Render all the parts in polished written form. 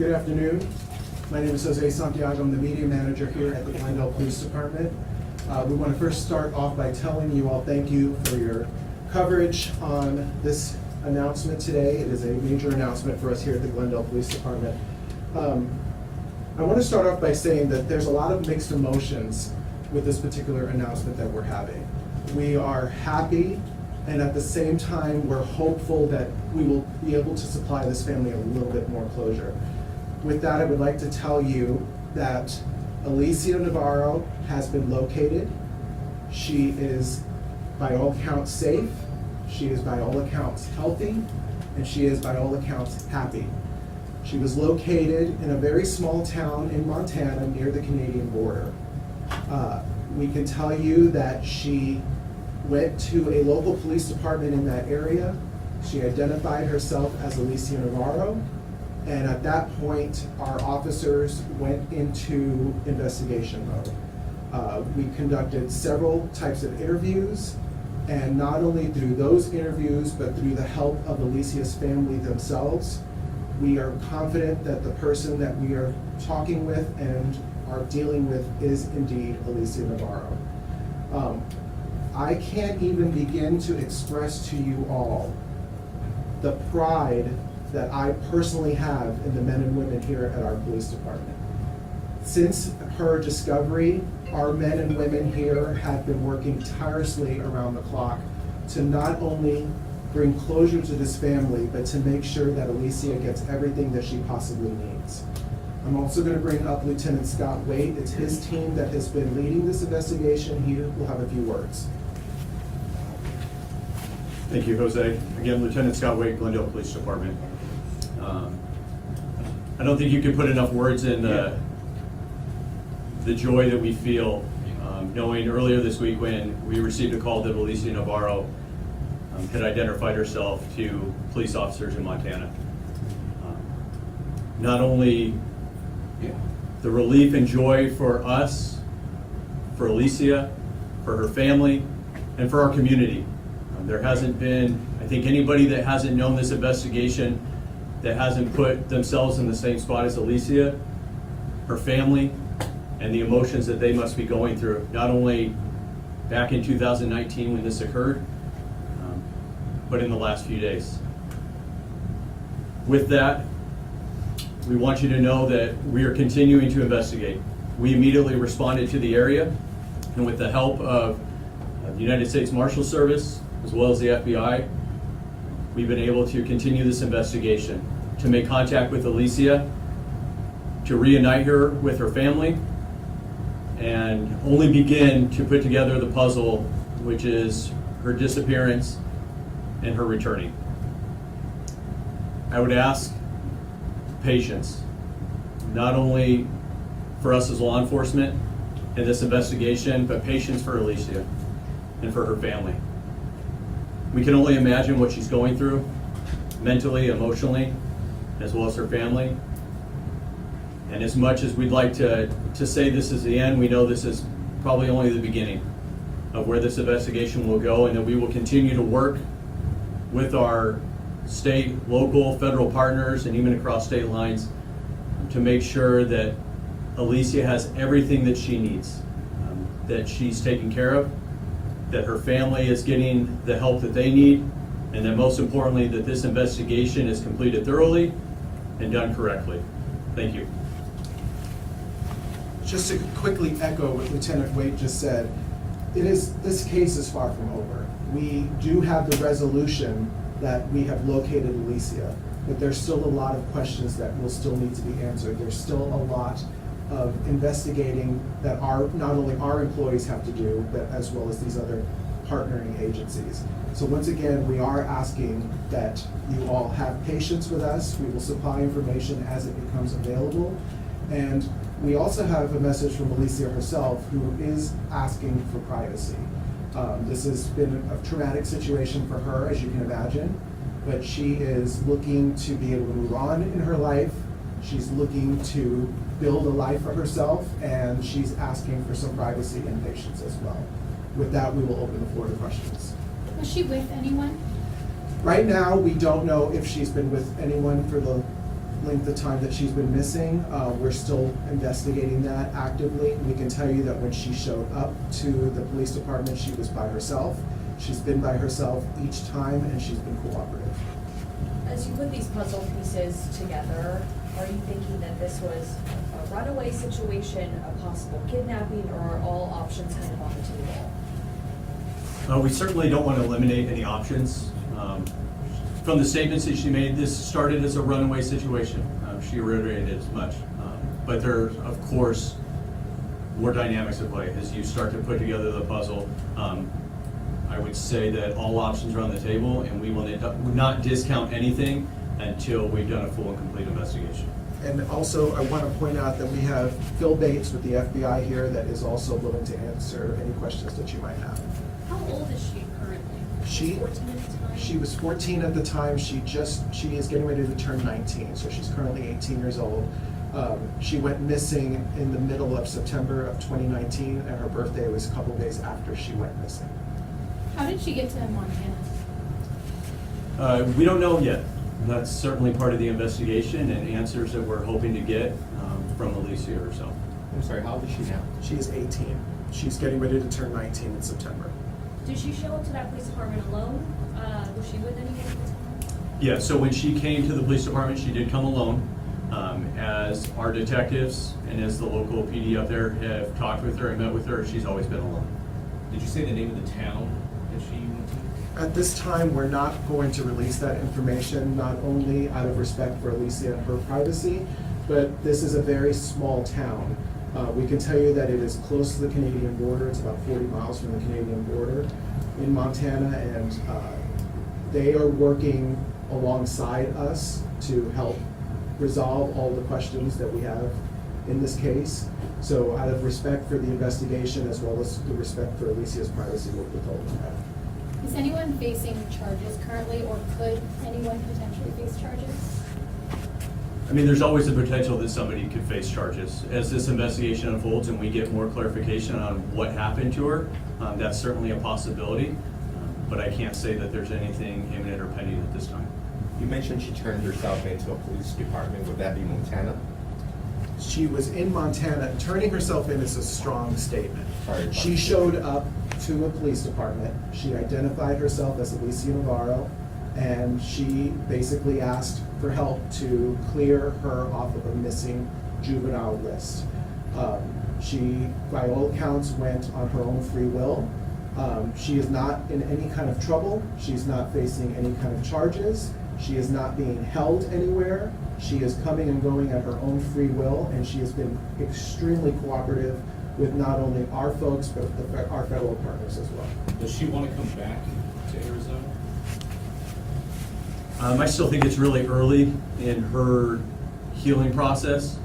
Good afternoon. My name is Jose Santiago. I'm the media manager here at the Glendale Police Department. We want to first start off by telling you all thank you for your coverage on this announcement today. It is a major announcement for us here at the Glendale Police Department. I want to start off by saying that there's a lot of mixed emotions with this particular announcement that we're having. We are happy, and at the same time, we're hopeful that we will be able to supply this family a little bit more closure. With that, I would like to tell you that Alicia Navarro has been located. She is, by all accounts, safe. She is, by all accounts, healthy, and she is, by all accounts, happy. She was located in a very small town in Montana near the Canadian border. We can tell you that she went to a local police department in that area. She identified herself as Alicia Navarro, and at that point, our officers went into investigation mode. We conducted several types of interviews, and not only through those interviews, but through the help of Alicia's family themselves, we are confident that the person that we are talking with and are dealing with is indeed Alicia Navarro. I can't even begin to express to you all the pride that I personally have in the men and women here at our police department. Since her discovery, our men and women here have been working tirelessly around the clock to not only bring closure to this family, but to make sure that Alicia gets everything that she possibly needs. I'm also going to bring up Lieutenant Scott Waite. It's his team that has been leading this investigation. He will have a few words. Thank you, Jose. Again, Lieutenant Scott Waite, Glendale Police Department. I don't think you can put enough words in the joy that we feel knowing earlier this week when we received a call that Alicia Navarro had identified herself to police officers in Montana. Not only the relief and joy for us, for Alicia, for her family, and for our community. There hasn't been, I think, anybody that hasn't known this investigation that hasn't put themselves in the same spot as Alicia, her family, and the emotions that they must be going through, not only back in 2019 when this occurred, but in the last few days. With that, we want you to know that we are continuing to investigate. We immediately responded to the area, and with the help of the United States Marshal Service, as well as the FBI, we've been able to continue this investigation, to make contact with Alicia, to reunite her with her family, and only begin to put together the puzzle, which is her disappearance and her returning. I would ask patience, not only for us as law enforcement in this investigation, but patience for Alicia and for her family. We can only imagine what she's going through, mentally, emotionally, as well as her family. And as much as we'd like to say this is the end, we know this is probably only the beginning of where this investigation will go, and that we will continue to work with our state, local, federal partners, and even across state lines to make sure that Alicia has everything that she needs, that she's taken care of, that her family is getting the help that they need, and that most importantly, that this investigation is completed thoroughly and done correctly. Thank you. Just to quickly echo what Lieutenant Waite just said, this case is far from over. We do have the resolution that we have located Alicia, but there's still a lot of questions that will still need to be answered. There's still a lot of investigating that not only our employees have to do, but as well as these other partnering agencies. So once again, we are asking that you all have patience with us. We will supply information as it becomes available. And we also have a message from Alicia herself, who is asking for privacy. This has been a traumatic situation for her, as you can imagine, but she is looking to be able to move on in her life. She's looking to build a life for herself, and she's asking for some privacy and patience as well. With that, we will open the floor to questions. Was she with anyone? Right now, we don't know if she's been with anyone for the length of time that she's been missing. We're still investigating that actively. We can tell you that when she showed up to the police department, she was by herself. She's been by herself each time, and she's been cooperative. As you put these puzzle pieces together, are you thinking that this was a runaway situation, a possible kidnapping, or are all options kind of on the table? We certainly don't want to eliminate any options. From the statements that she made, this started as a runaway situation. She reiterated as much. But there, of course, more dynamics at play as you start to put together the puzzle. I would say that all options are on the table, and we will not discount anything until we've done a full and complete investigation. And also, I want to point out that we have Phil Bates with the FBI here that is also willing to answer any questions that you might have. How old is she currently? She 14 at the time? She was 14 at the time. She is getting ready to turn 19, so she's currently 18 years old. She went missing in the middle of September of 2019, and her birthday was a couple days after she went missing. How did she get to Montana? We don't know yet. That's certainly part of the investigation and answers that we're hoping to get from Alicia herself. I'm sorry, how old is she now? She is 18. She's getting ready to turn 19 in September. Did she show up to that police department alone? Was she with anyone at the time? Yeah, so when she came to the police department, she did come alone. As our detectives and as the local PD up there have talked with her and met with her, she's always been alone. Did you say the name of the town that she went to? At this time, we're not going to release that information, not only out of respect for Alicia and her privacy, but this is a very small town. We can tell you that it is close to the Canadian border. It's about 40 miles from the Canadian border in Montana, and they are working alongside us to help resolve all the questions that we have in this case. So out of respect for the investigation, as well as the respect for Alicia's privacy, we're withholding that. Is anyone facing charges currently, or could anyone potentially face charges? I mean, there's always the potential that somebody could face charges. As this investigation unfolds and we get more clarification on what happened to her, that's certainly a possibility. But I can't say that there's anything imminent or pending at this time. You mentioned she turned herself into a police department. Would that be Montana? She was in Montana. Turning herself in is a strong statement. Sorry. She showed up to a police department. She identified herself as Alicia Navarro, and she basically asked for help to clear her off of a missing juvenile list. She, by all accounts, went on her own free will. She is not in any kind of trouble. She's not facing any kind of charges. She is not being held anywhere. She is coming and going at her own free will, and she has been extremely cooperative with not only our folks, but our federal partners as well. Does she want to come back to Arizona? I still think it's really early in her healing process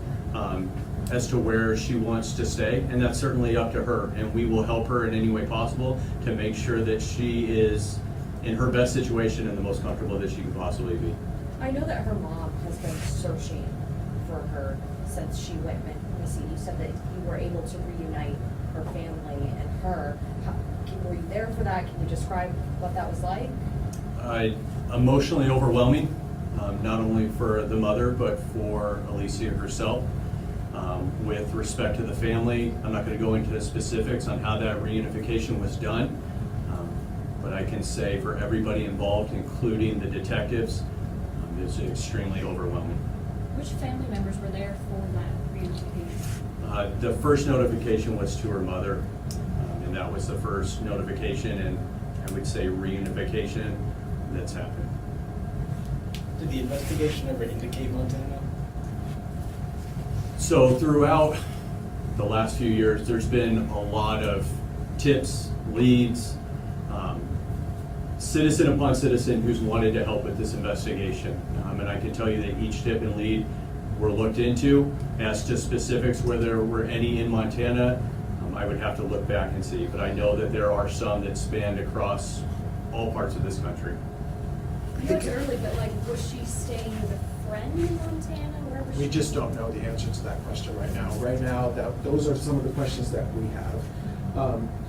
as to where she wants to stay, and that's certainly up to her, and we will help her in any way possible to make sure that she is in her best situation and the most comfortable that she can possibly be. I know that her mom has been searching for her since she went missing. You said that you were able to reunite her family and her. Were you there for that? Can you describe what that was like? Emotionally overwhelming, not only for the mother, but for Alicia herself. With respect to the family, I'm not going to go into the specifics on how that reunification was done, but I can say for everybody involved, including the detectives, it's extremely overwhelming. Which family members were there for that reunification? The first notification was to her mother, and that was the first notification and I would say reunification that's happened. Did the investigation ever indicate Montana? So throughout the last few years, there's been a lot of tips, leads, citizen upon citizen who's wanted to help with this investigation. And I can tell you that each tip and lead were looked into. As to specifics where there were any in Montana, I would have to look back and see. But I know that there are some that spanned across all parts of this country. I know it's early, but like, was she staying with a friend in Montana? Where was she? We just don't know the answer to that question right now. Right now, those are some of the questions that we have.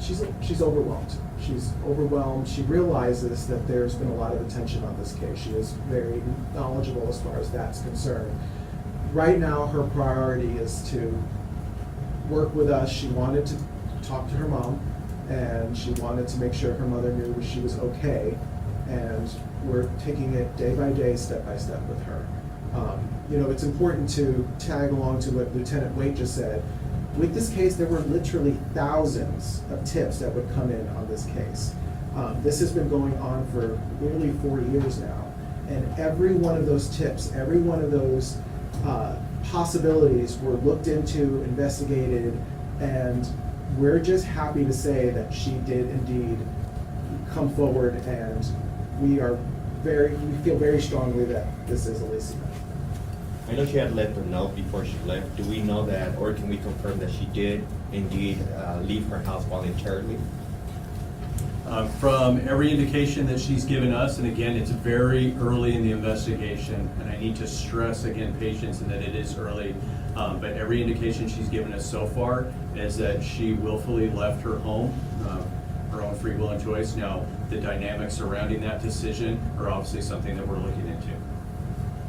She's overwhelmed. She's overwhelmed. She realizes that there's been a lot of attention on this case. She is very knowledgeable as far as that's concerned. right now, her priority is to work with us. She wanted to talk to her mom, and she wanted to make sure her mother knew she was okay. And we're taking it day by day, step by step with her. You know, it's important to tag along to what Lieutenant Waite just said. With this case, there were literally thousands of tips that would come in on this case. This has been going on for nearly 4 years now. And every one of those tips, every one of those possibilities were looked into, investigated, and we're just happy to say that she did indeed come forward, and we feel very strongly that this is Alicia. I know she had let her know before she left. Do we know that, or can we confirm that she did indeed leave her house voluntarily? From every indication that she's given us, and again, it's very early in the investigation, and I need to stress again patience and that it is early, but every indication she's given us so far is that she willfully left her home, her own free will and choice. Now, the dynamics surrounding that decision are obviously something that we're looking into.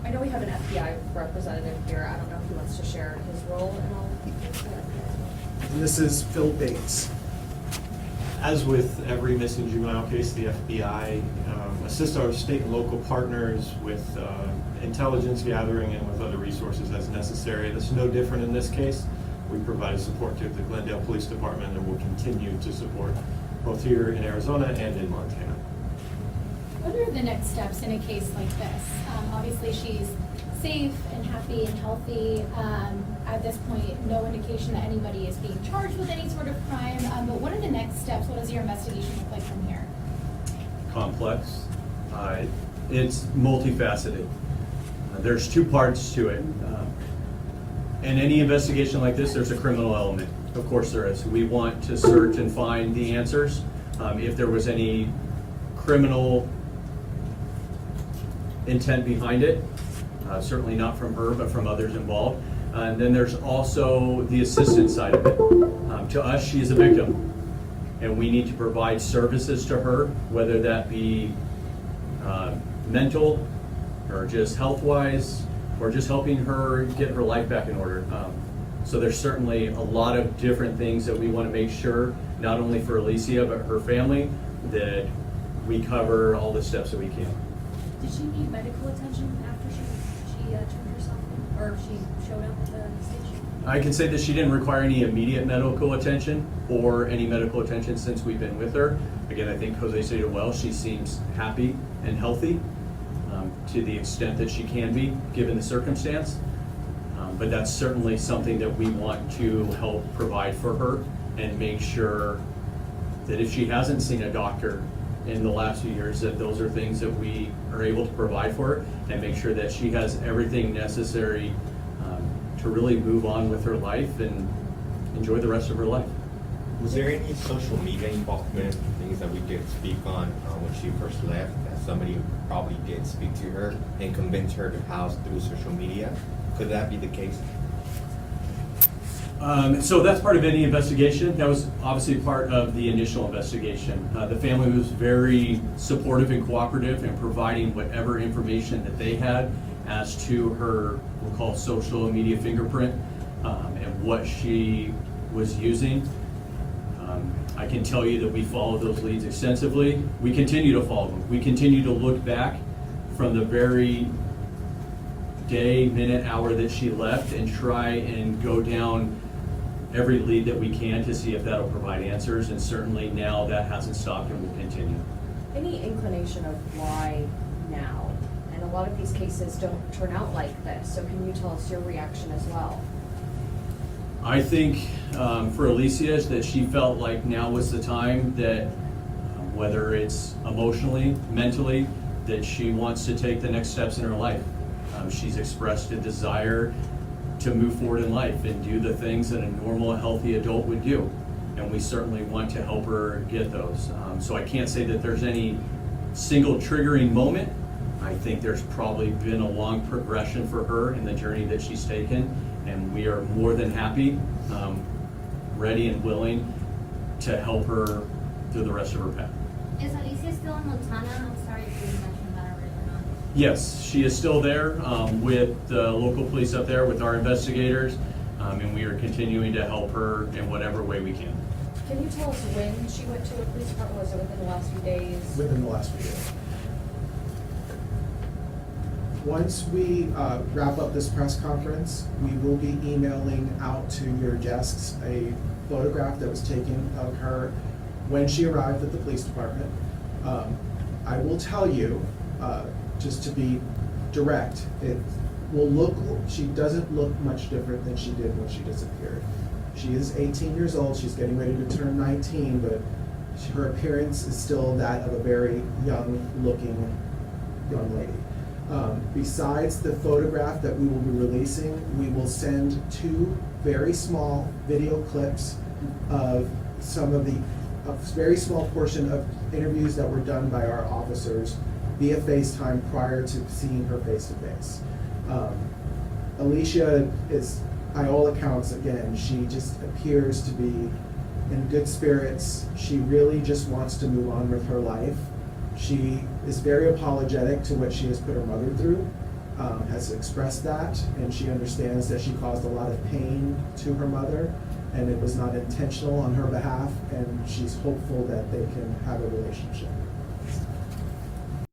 I know we have an FBI representative here. I don't know if he wants to share his role in all of this. And this is Phil Bates. As with every missing juvenile case, the FBI assists our state and local partners with intelligence gathering and with other resources as necessary. That's no different in this case. We provide support to the Glendale Police Department and will continue to support both here in Arizona and in Montana. What are the next steps in a case like this? Obviously, she's safe and happy and healthy. At this point, no indication that anybody is being charged with any sort of crime. But what are the next steps? What does your investigation look like from here? Complex. It's multifaceted. There's two parts to it. In any investigation like this, there's a criminal element. Of course there is. We want to search and find the answers. If there was any criminal intent behind it, certainly not from her, but from others involved. And then there's also the assistance side of it. To us, she is a victim, and we need to provide services to her, whether that be mental, or just health-wise, or just helping her get her life back in order. So there's certainly a lot of different things that we want to make sure, not only for Alicia, but her family, that we cover all the steps that we can. Did she need medical attention after she turned herself in, or she showed up at the station? I can say that she didn't require any immediate medical attention or any medical attention since we've been with her. Again, I think Jose said it well. She seems happy and healthy to the extent that she can be, given the circumstance. But that's certainly something that we want to help provide for her and make sure that if she hasn't seen a doctor in the last few years, that those are things that we are able to provide for her and make sure that she has everything necessary to really move on with her life and enjoy the rest of her life. Was there any social media involvement, things that we did speak on when she first left, that somebody probably did speak to her and convince her to house through social media? Could that be the case? So that's part of any investigation. That was obviously part of the initial investigation. The family was very supportive and cooperative in providing whatever information that they had as to her, we'll call social media fingerprint, and what she was using. I can tell you that we follow those leads extensively. We continue to follow them. We continue to look back from the very day, minute, hour that she left and try and go down every lead that we can to see if that'll provide answers, and certainly now that hasn't stopped and will continue. Any inclination of why now? And a lot of these cases don't turn out like this, so can you tell us your reaction as well? I think for Alicia is that she felt like now was the time that, whether it's emotionally, mentally, that she wants to take the next steps in her life. She's expressed a desire to move forward in life and do the things that a normal, healthy adult would do. And we certainly want to help her get those. So I can't say that there's any single triggering moment. I think there's probably been a long progression for her in the journey that she's taken, and we are more than happy, ready and willing to help her through the rest of her path. Is Alicia still in Montana? I'm sorry if you mentioned that already or not. Yes, she is still there with the local police up there, with our investigators, and we are continuing to help her in whatever way we can. Can you tell us when she went to the police department? Was it within the last few days? Within the last few days. Once we wrap up this press conference, we will be emailing out to your desks a photograph that was taken of her when she arrived at the police department. I will tell you, just to be direct, it will look, she doesn't look much different than she did when she disappeared. She is 18 years old, she's getting ready to turn 19, but her appearance is still that of a very young-looking young lady. Besides the photograph that we will be releasing, we will send 2 very small video clips of some of a very small portion of interviews that were done by our officers via FaceTime prior to seeing her face-to-face. Alicia is, by all accounts, again, she just appears to be in good spirits. She really just wants to move on with her life. She is very apologetic to what she has put her mother through, has expressed that, and she understands that she caused a lot of pain to her mother, and it was not intentional on her behalf, and she's hopeful that they can have a relationship.